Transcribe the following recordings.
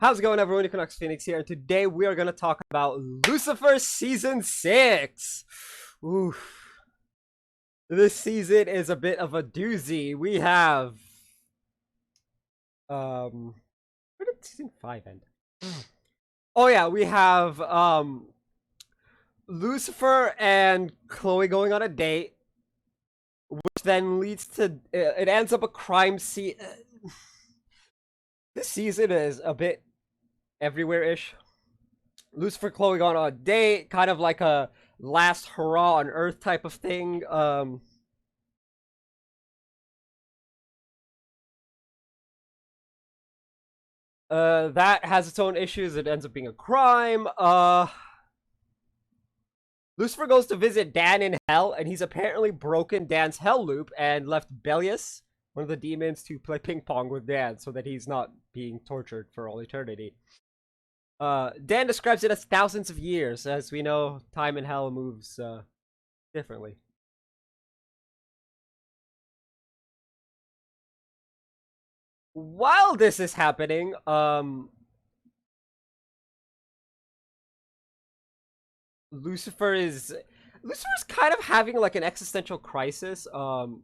How's it going, everyone? Equinox Phoenix here, and today we are going to talk about Lucifer Season 6. Oof. This season is a bit of a doozy. We have... Where did Season 5 end? Oh yeah, we have, Lucifer and Chloe going on a date, which then leads to... It ends up a crime scene. This season is a bit everywhere-ish. Lucifer, Chloe going on a date, kind of like a last hurrah on Earth type of thing. That has its own issues. It ends up being a crime. Lucifer goes to visit Dan in hell, and he's apparently broken Dan's hell loop and left Belius, one of the demons, to play ping pong with Dan so that he's not being tortured for all eternity. Dan describes it as thousands of years. As we know, time in hell moves differently. While this is happening, Lucifer's kind of having like an existential crisis. I'm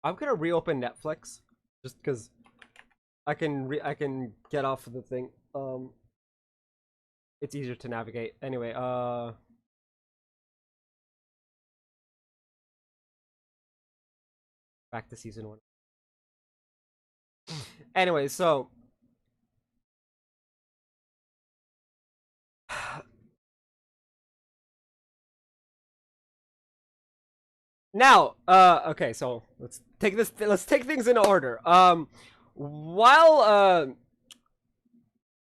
gonna reopen Netflix just because I can get off of the thing. It's easier to navigate. Anyway, back to season 1. Anyway, so now, okay, so let's take things in order. While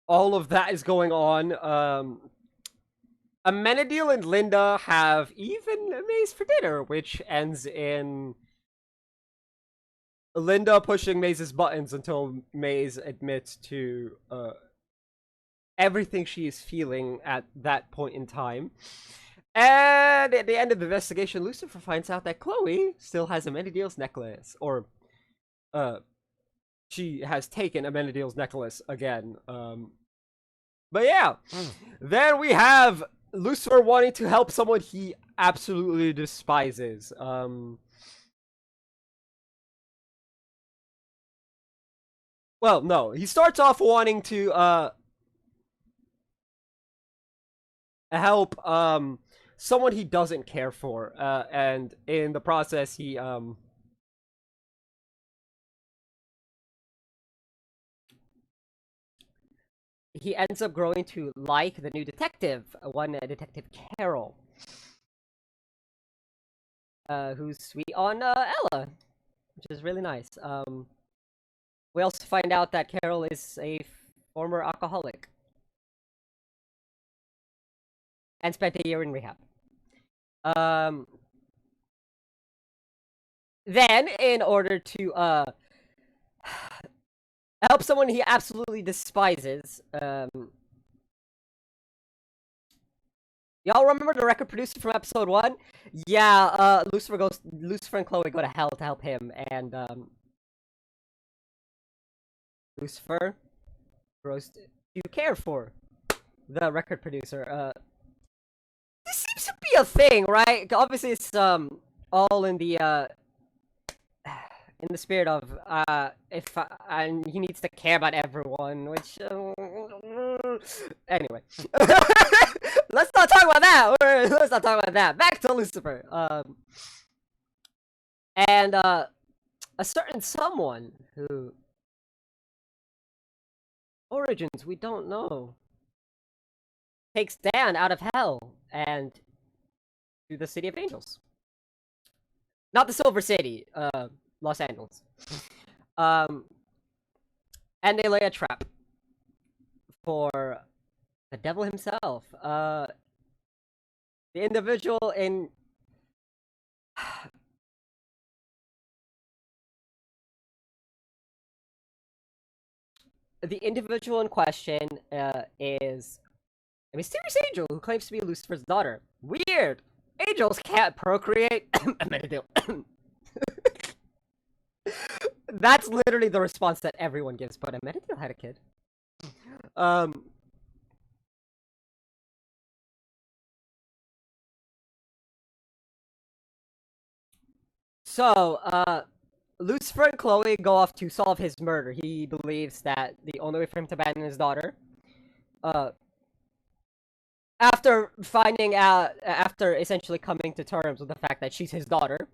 all of that is going on, Amenadiel and Linda have even Maze for dinner, which ends in Linda pushing Maze's buttons until Maze admits to everything she is feeling at that point in time. And at the end of the investigation, Lucifer finds out that Chloe still has Amenadiel's necklace, or she has taken Amenadiel's necklace again. But yeah, then we have Lucifer wanting to help someone he absolutely despises. Well, no, he starts off wanting to help someone he doesn't care for, and in the process he ends up growing to like the new detective, Detective Carol, who's sweet on Ella, which is really nice. We also find out that Carol is a former alcoholic and spent a year in rehab. Then, in order to help someone he absolutely despises, y'all remember the record producer from episode 1? Yeah, Lucifer and Chloe go to hell to help him, and Lucifer grows to care for the record producer. This seems to be a thing, right? Obviously, it's all in the spirit of and he needs to care about everyone, which anyway, let's not talk about that. Let's not talk about that. Back to Lucifer. And a certain someone who origins we don't know takes Dan out of hell and to the City of Angels. Not the Silver City, Los Angeles. And they lay a trap for the devil himself. The individual in... The individual in question is a mysterious angel who claims to be Lucifer's daughter. Weird! Angels can't procreate. That's literally the response that everyone gives, but Amenadiel had a kid. Um, so, Lucifer and Chloe go off to solve his murder. He believes that the only way for him to abandon his daughter, uh, after essentially coming to terms with the fact that she's his daughter.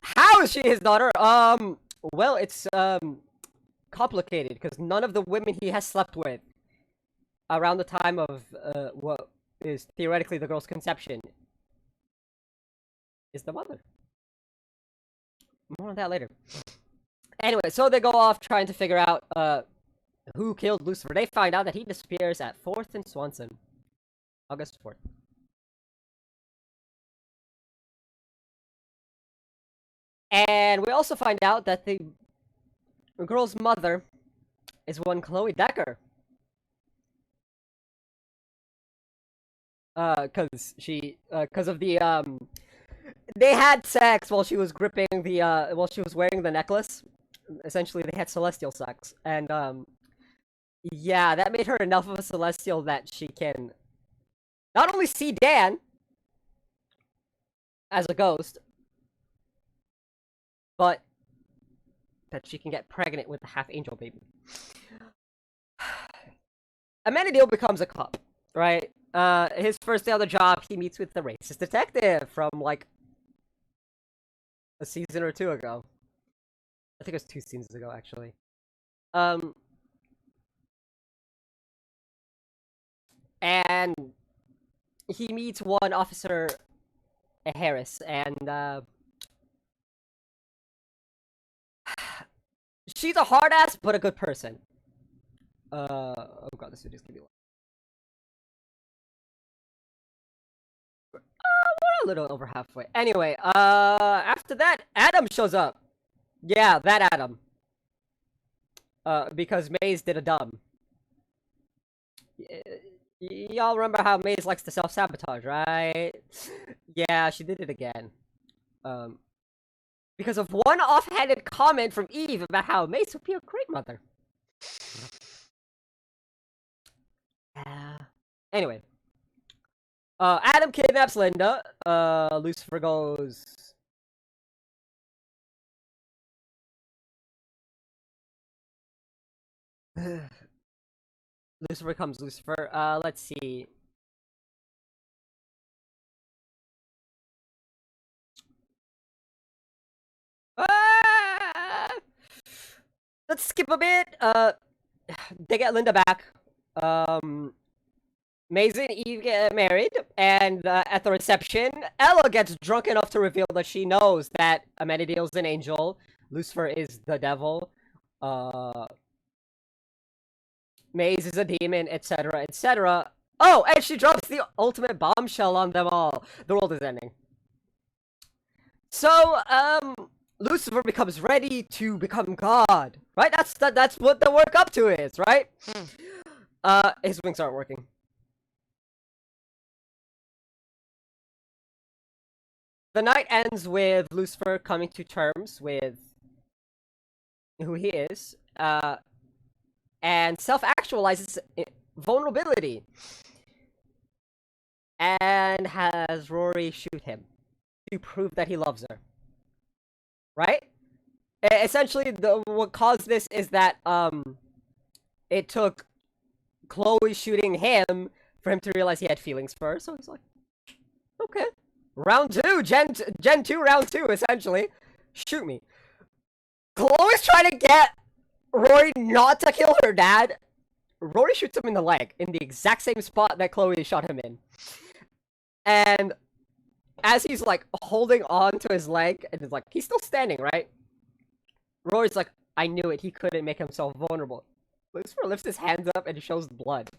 How is she his daughter? Well, it's complicated because none of the women he has slept with around the time of what is theoretically the girl's conception is the mother. More on that later. Anyway, so they go off trying to figure out who killed Lucifer. They find out that he disappears at 4th and Swanson, August 4th. And we also find out that the girl's mother is one Chloe Decker. Because of the they had sex while she was gripping the while she was wearing the necklace. Essentially, they had celestial sex, and yeah, that made her enough of a celestial that she can not only see Dan as a ghost, but that she can get pregnant with a half-angel baby. Amenadiel becomes a cop, right? His first day on the job, he meets with the racist detective from, like, a season or two ago. I think it was 2 seasons ago, actually. And he meets one Officer Harris, and, she's a hard ass, but a good person. Oh god, this video's gonna be long. We're a little over halfway. Anyway, after that, Adam shows up. Yeah, that Adam. Because Maze did a dumb. Y'all remember how Maze likes to self-sabotage, right? Yeah, she did it again. Because of one offhanded comment from Eve about how Maze would be a great mother. Anyway. Adam kidnaps Linda. Lucifer goes... Lucifer becomes Lucifer. Let's see. Let's skip a bit. They get Linda back. Maisie and Eve get married, and at the reception, Ella gets drunk enough to reveal that she knows that Amenadiel's an angel, Lucifer is the devil, Maze is a demon, etc., etc. Oh, and she drops the ultimate bombshell on them all. The world is ending. So, Lucifer becomes ready to become God, right? That's what the work up to is, right? His wings aren't working. The night ends with Lucifer coming to terms with who he is, and self-actualizes vulnerability, and has Rory shoot him to prove that he loves her. Right? Essentially, what caused this is that it took Chloe shooting him for him to realize he had feelings for her. So he's like, okay, round 2, Gen 2, round 2, essentially. Shoot me. Chloe's trying to get Rory not to kill her dad. Rory shoots him in the leg, in the exact same spot that Chloe shot him in. And as he's, like, holding on to his leg, and like, he's still standing, right? Rory's like, I knew it, he couldn't make himself vulnerable. Lucifer lifts his hands up and shows blood.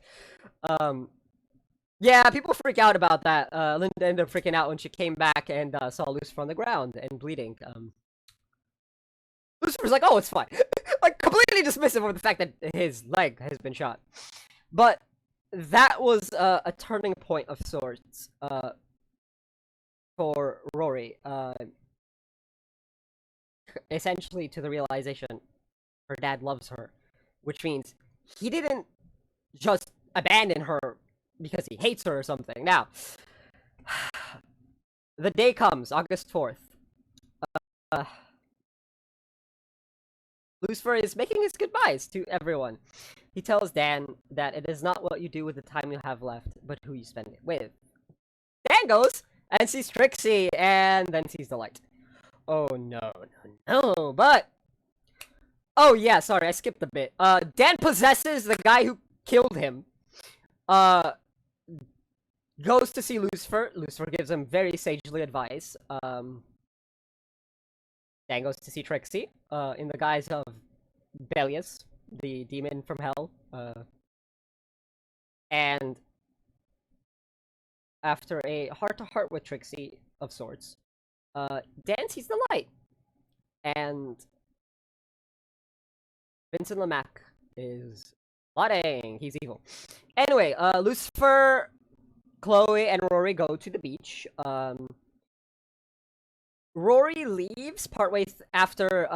Yeah, people freak out about that. Linda ended up freaking out when she came back and saw Lucifer on the ground and bleeding. Lucifer's like, oh, it's fine. Like, completely dismissive of the fact that his leg has been shot. But that was a turning point of sorts for Rory. Essentially to the realization her dad loves her. Which means he didn't just abandon her because he hates her or something. Now, the day comes, August 4th. Uh, Lucifer is making his goodbyes to everyone. He tells Dan that it is not what you do with the time you have left, but who you spend it with. Dan goes and sees Trixie, and then sees the light. Oh no, no, no, but... Oh yeah, sorry, I skipped a bit. Dan possesses the guy who killed him. Goes to see Lucifer. Lucifer gives him very sagely advice. Dan goes to see Trixie, in the guise of Belius, the demon from hell. And after a heart-to-heart with Trixie, of sorts, Dan sees the light. And Vincent LeMac is plotting. He's evil. Anyway, Lucifer, Chloe, and Rory go to the beach. Rory leaves partway after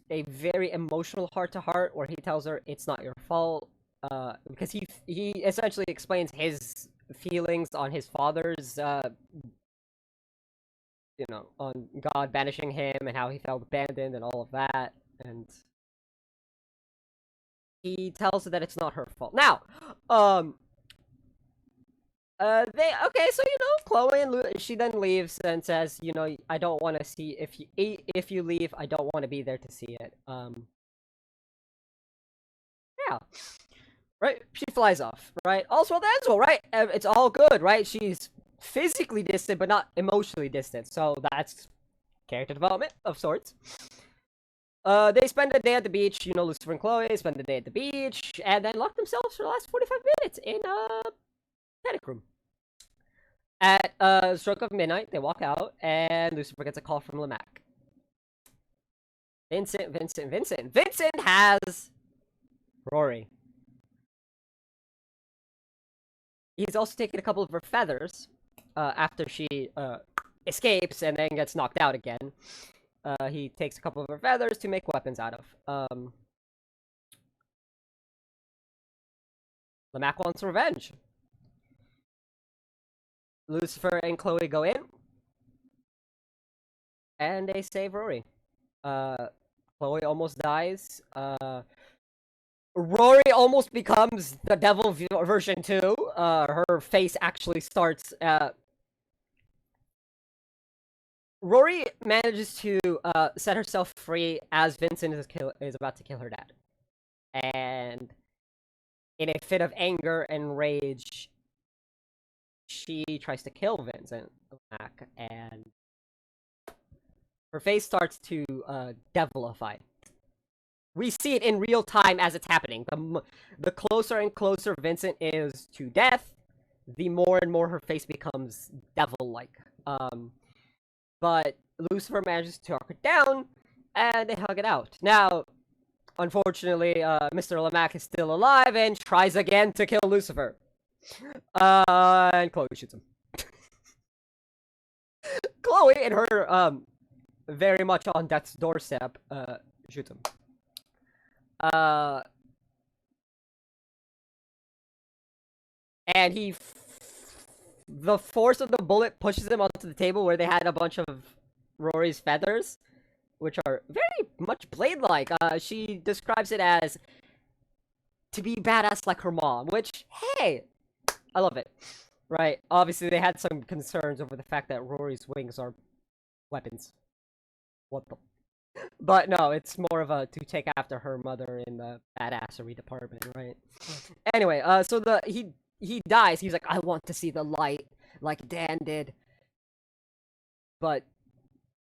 a very emotional heart-to-heart where he tells her it's not your fault, because he essentially explains his feelings on his father's, on God banishing him and how he felt abandoned and all of that, and he tells her that it's not her fault. Now, so Chloe and she then leaves and says, I don't want to see if you leave, I don't want to be there to see it. Yeah, right. She flies off. Right. Also, that's all right. It's all good, right? She's physically distant, but not emotionally distant. So that's character development of sorts. They spend the day at the beach. Lucifer and Chloe spend the day at the beach, and then lock themselves for the last 45 minutes in a panic room. At stroke of midnight, they walk out, and Lucifer gets a call from LeMac. Vincent has Rory. He's also taken a couple of her feathers after she escapes and then gets knocked out again. He takes a couple of her feathers to make weapons out of. LeMac wants revenge. Lucifer and Chloe go in, and they save Rory. Chloe almost dies. Rory almost becomes the devil version 2. Her face actually starts... Rory manages to set herself free as Vincent is about to kill her dad. And in a fit of anger and rage, she tries to kill Vincent back, and her face starts to devilify. We see it in real time as it's happening. The closer and closer Vincent is to death, the more and more her face becomes devil-like. But Lucifer manages to talk it down, and they hug it out. Now, unfortunately, Mr. LeMac is still alive and tries again to kill Lucifer. And Chloe shoots him. Chloe, in her, very much on death's doorstep, shoots him. And the force of the bullet pushes him onto the table where they had a bunch of Rory's feathers, which are very much blade-like. She describes it as to be badass like her mom, which, hey, I love it. Right, obviously they had some concerns over the fact that Rory's wings are weapons. What the... But no, it's more of a to take after her mother in the badassery department, right? Anyway, so he dies. He's like, I want to see the light, like Dan did. But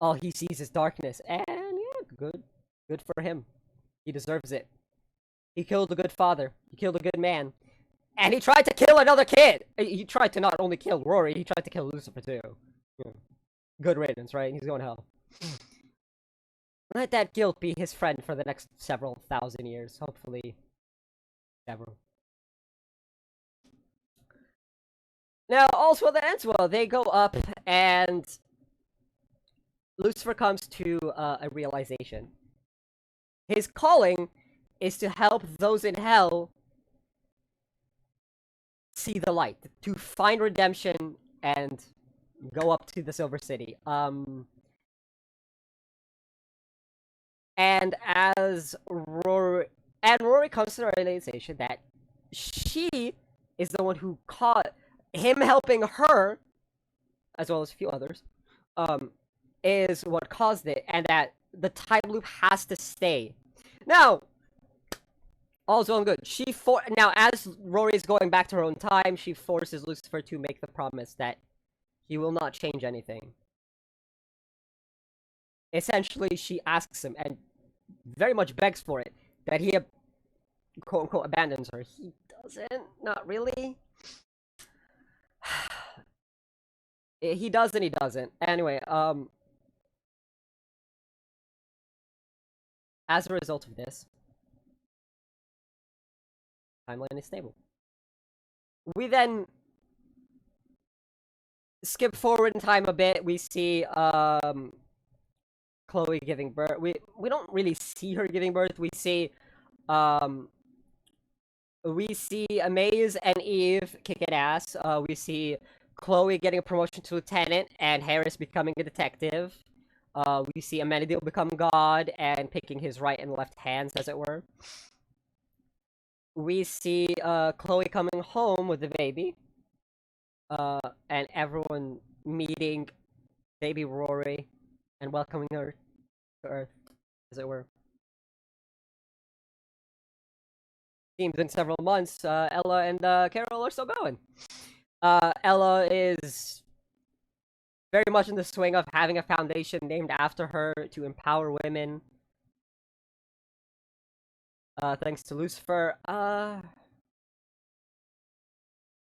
all he sees is darkness, and yeah, good for him. He deserves it. He killed a good father. He killed a good man. And he tried to kill another kid! He tried to not only kill Rory, he tried to kill Lucifer too. Yeah. Good riddance, right? He's going to hell. Let that guilt be his friend for the next several thousand years. Hopefully, several. Now, also that ends well. They go up, and Lucifer comes to a realization. His calling is to help those in hell see the light, to find redemption and go up to the Silver City. And as Rory comes to the realization that she is the one who caught him helping her, as well as a few others, is what caused it, and that the time loop has to stay. Now, all's well and good. Now, as Rory is going back to her own time, she forces Lucifer to make the promise that he will not change anything. Essentially, she asks him, and very much begs for it, that he, quote-unquote, abandons her. He doesn't. Not really. He does and he doesn't. Anyway, as a result of this, timeline is stable. We then skip forward in time a bit. We see Chloe giving birth. We don't really see her giving birth. We see Amaze and Eve kicking ass. We see Chloe getting a promotion to lieutenant and Harris becoming a detective. We see Amenadiel become God and picking his right and left hands, as it were. We see Chloe coming home with the baby. And everyone meeting baby Rory and welcoming her to Earth, as it were. Seems in several months, Ella and Carol are still going. Ella is very much in the swing of having a foundation named after her to empower women. Thanks to Lucifer.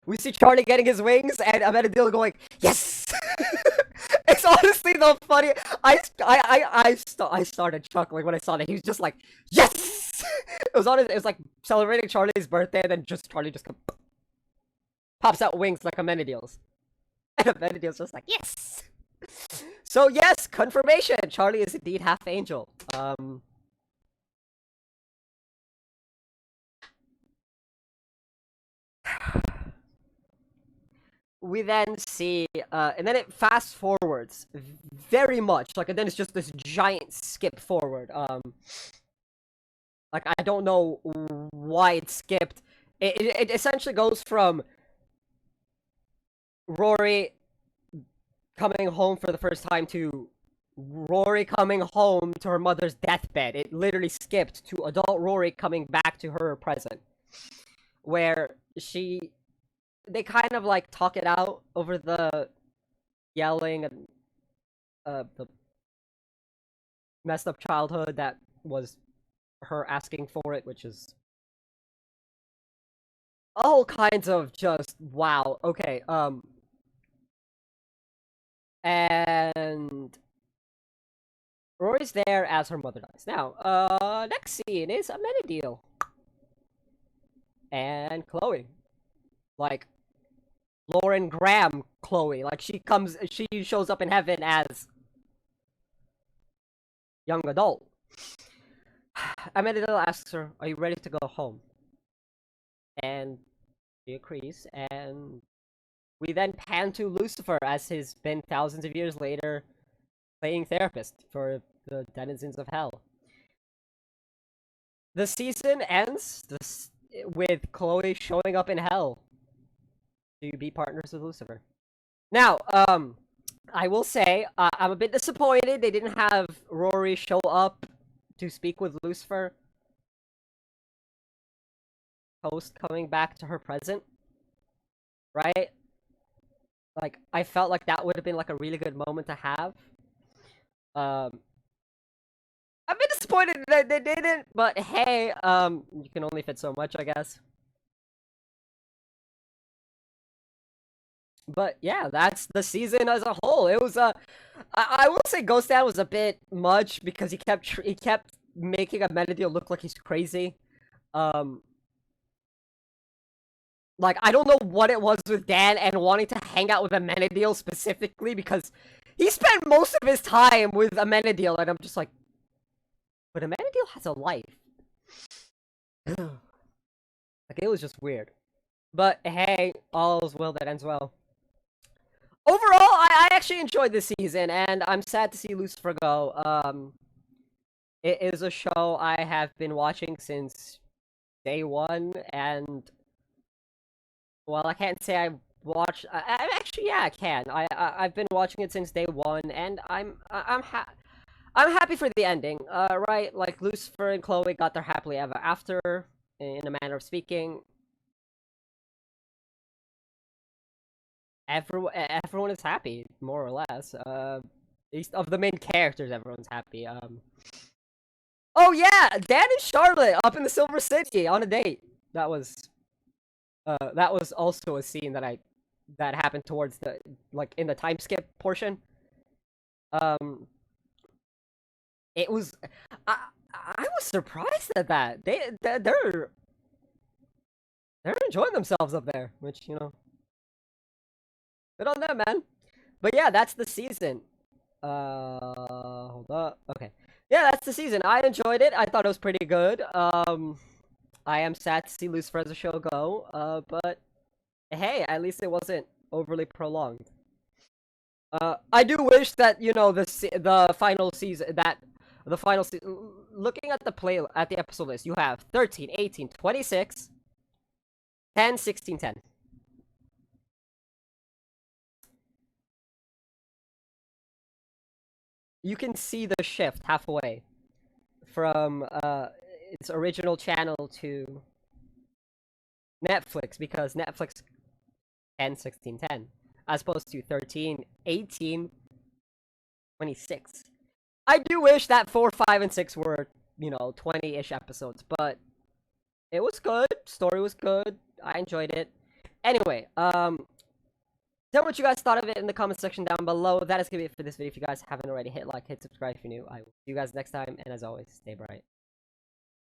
We see Charlie getting his wings, and Amenadiel going, "Yes!" It's honestly the funny. I started chuckling when I saw that. He was just like, "Yes!" It was like celebrating Charlie's birthday, and then Charlie just pops out wings like Amenadiel's, and Amenadiel's just like, "Yes!" So yes, confirmation. Charlie is indeed half angel. We then see, and then it fast forwards very much, like, and then it's just this giant skip forward. Like, I don't know why it skipped. It essentially goes from Rory coming home for the first time to Rory coming home to her mother's deathbed. It literally skipped to adult Rory coming back to her present, where they kind of like talk it out over the yelling and the messed up childhood that was her asking for it, which is all kinds of just wow. Okay, and Rory's there as her mother dies. Now, next scene is Amenadiel and Chloe, like Lauren Graham Chloe. Like, she shows up in heaven as young adult. Amenadiel asks her, "Are you ready to go home?" And she agrees, and we then pan to Lucifer as he's been thousands of years later playing therapist for the denizens of hell. The season ends with Chloe showing up in hell to be partners with Lucifer. Now, I will say, I'm a bit disappointed they didn't have Rory show up to speak with Lucifer post coming back to her present, right? Like, I felt like that would have been like a really good moment to have. I'm a bit disappointed that they didn't, but hey, you can only fit so much, I guess. But yeah, that's the season as a whole. It was I will say Ghost Dad was a bit much because he kept making Amenadiel look like he's crazy. Like, I don't know what it was with Dan and wanting to hang out with Amenadiel specifically, because he spent most of his time with Amenadiel, and I'm just like, but Amenadiel has a life. Like, it was just weird. But hey, all's well that ends well. Overall, I actually enjoyed this season, and I'm sad to see Lucifer go. It is a show I have been watching since day one, and well, I can't say I watched. Actually, yeah, I can. I've been watching it since day one, and I'm happy for the ending. Right, like Lucifer and Chloe got their happily ever after, in a manner of speaking. Everyone is happy, more or less. At least of the main characters, everyone's happy. Oh yeah, Dan and Charlotte up in the Silver City on a date. That was also a scene that happened towards the like in the time skip portion. Um, it was I was surprised at that. They're enjoying themselves up there, which good on them, man. But yeah, that's the season. Hold up. Okay. Yeah, that's the season. I enjoyed it. I thought it was pretty good. I am sad to see Lucifer as a show go. But hey, at least it wasn't overly prolonged. I do wish that the final season looking at the episode list, you have 13, 18, 26, 10, 16, 10. You can see the shift halfway from its original channel to Netflix, because Netflix 10, 16, 10, as opposed to 13, 18, 26. I do wish that 4, 5, and 6 were 20-ish episodes, but it was good. Story was good. I enjoyed it. Anyway, tell me what you guys thought of it in the comment section down below. That is gonna be it for this video. If you guys haven't already, hit like, hit subscribe if you're new. I will see you guys next time, and as always, stay bright.